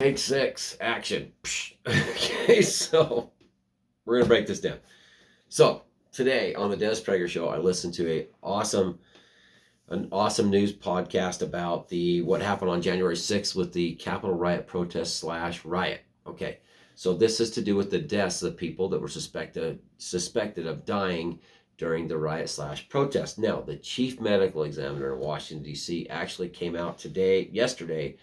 Take 6, action. Okay, so we're going to break this down. So today on the Dennis Prager Show, I listened to an awesome news podcast about what happened on January 6th with the Capitol riot protest slash riot. Okay, so this is to do with the deaths of people that were suspected of dying during the riot slash protest. Now, the chief medical examiner in Washington, D.C. actually came out yesterday,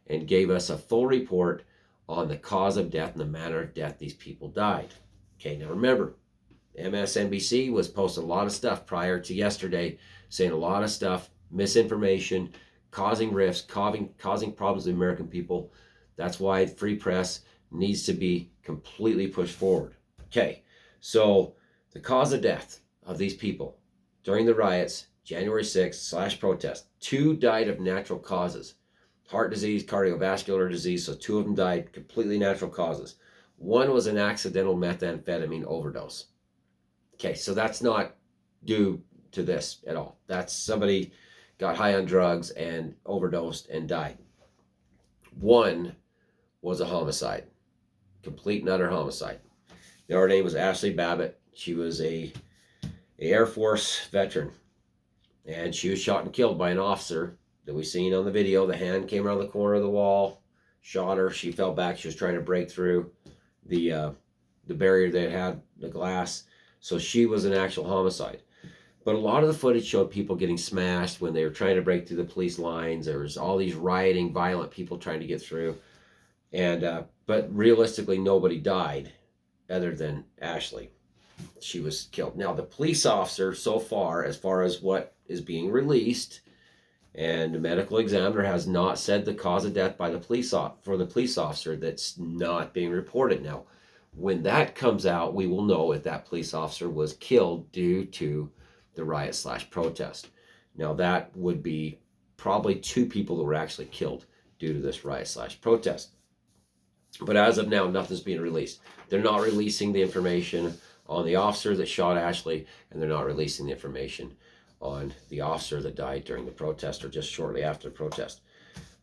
and gave us a full report on the cause of death and the manner of death these people died. Okay, now remember, MSNBC was posting a lot of stuff prior to yesterday, saying a lot of stuff, misinformation, causing rifts, causing problems with the American people. That's why free press needs to be completely pushed forward. Okay, so the cause of death of these people during the riots, January 6th / protest, 2 died of natural causes. Heart disease, cardiovascular disease, so 2 of them died completely natural causes. 1 was an accidental methamphetamine overdose. Okay, so that's not due to this at all. That's somebody got high on drugs and overdosed and died. 1 was a homicide, complete and utter homicide. Now, her name was Ashley Babbitt. She was a Air Force veteran, and she was shot and killed by an officer that we seen on the video. The hand came around the corner of the wall, shot her. She fell back. She was trying to break through the barrier that had the glass. So she was an actual homicide. But a lot of the footage showed people getting smashed when they were trying to break through the police lines. There was all these rioting, violent people trying to get through. And but realistically, nobody died other than Ashley. She was killed. Now, the police officer, so far as what is being released, and the medical examiner has not said the cause of death by the police officer. That's not being reported. Now, when that comes out, we will know if that police officer was killed due to the riot / protest. Now, that would be probably 2 people that were actually killed due to this riot / protest. But as of now, nothing's being released. They're not releasing the information on the officer that shot Ashley, and they're not releasing the information on the officer that died during the protest or just shortly after the protest.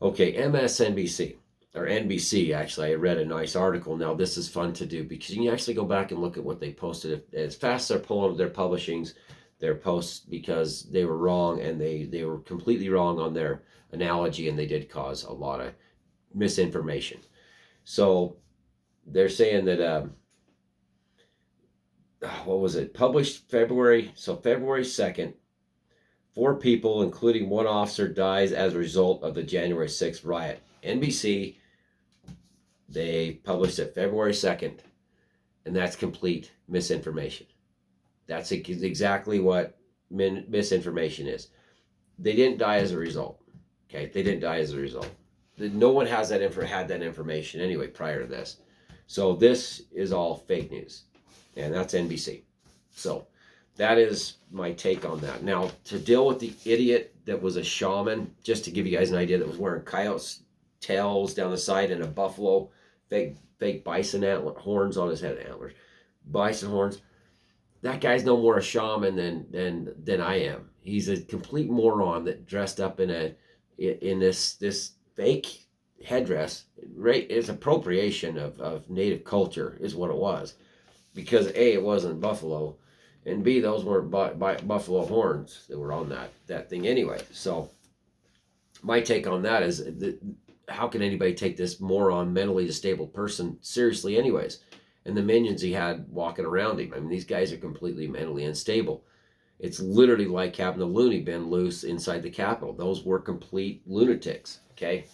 Okay, MSNBC, or NBC, actually, I read a nice article. Now, this is fun to do because you can actually go back and look at what they posted. As fast as they're pulling their publishings, their posts, because they were wrong, and they were completely wrong on their analogy, and they did cause a lot of misinformation. So they're saying that, what was it? Published February 2nd, 4 people, including 1 officer, dies as a result of the January 6th riot. NBC, they published it February 2nd, and that's complete misinformation. That's exactly what misinformation is. They didn't die as a result. Okay, they didn't die as a result. No one has had that information anyway prior to this. So this is all fake news, and that's NBC. So that is my take on that. Now, to deal with the idiot that was a shaman, just to give you guys an idea, that was wearing coyote's tails down the side and a buffalo, fake bison horns on his head, antlers, bison horns. That guy's no more a shaman than I am. He's a complete moron that dressed up in this fake headdress. Right, it's appropriation of native culture is what it was, because A, it wasn't buffalo, and B, those weren't buffalo horns that were on that thing anyway. So my take on that is, how can anybody take this moron, mentally disabled person seriously anyways? And the minions he had walking around him. I mean, these guys are completely mentally unstable. It's literally like having the loony bin loose inside the Capitol. Those were complete lunatics, okay?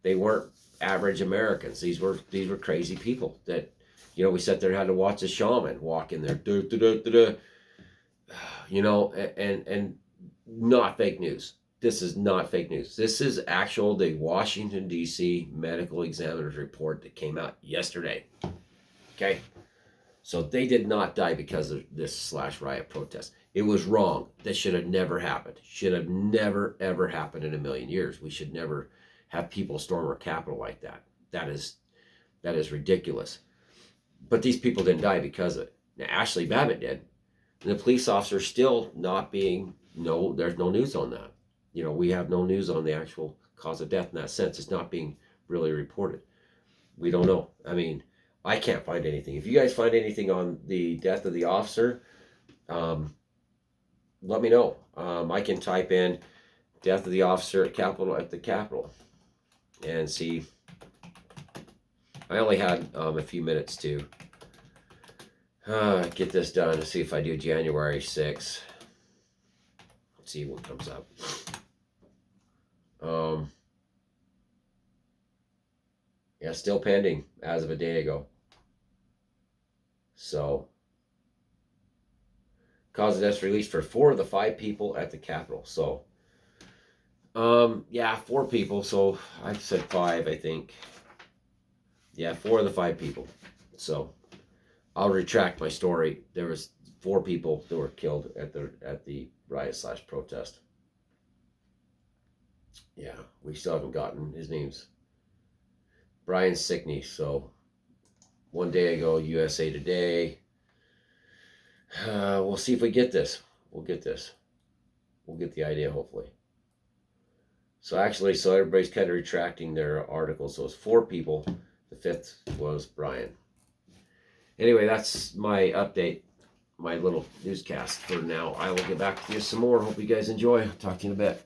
They weren't average Americans. These were crazy people that, we sat there and had to watch a shaman walk in there, and not fake news. This is not fake news. This is the Washington, D.C. medical examiner's report that came out yesterday. Okay? So they did not die because of this / riot protest. It was wrong. That should have never happened. Should have never, ever happened in a million years. We should never have people storm our Capitol like that. That is ridiculous. But these people didn't die because of it. Now, Ashley Babbitt did. And the police officer still not being, there's no news on that. We have no news on the actual cause of death in that sense. It's not being really reported. We don't know. I mean, I can't find anything. If you guys find anything on the death of the officer, let me know. I can type in death of the officer at the Capitol and see. I only had a few minutes to get this done to see if I do January 6th. Let's see what comes up. Yeah, still pending as of a day ago. So, cause of death released for 4 of the 5 people at the Capitol. So, yeah, 4 people. So I said 5, I think. Yeah, 4 of the 5 people. So I'll retract my story. There was 4 people that were killed at the riot / protest. Yeah, we still haven't gotten his name's Brian Sickney. So one day ago, USA Today. We'll see if we get this. We'll get this. We'll get the idea, hopefully. So actually, so everybody's kind of retracting their articles. So it's 4 people. The 5th was Brian. Anyway, that's my update, my little newscast for now. I will get back to you some more. Hope you guys enjoy. Talk to you in a bit.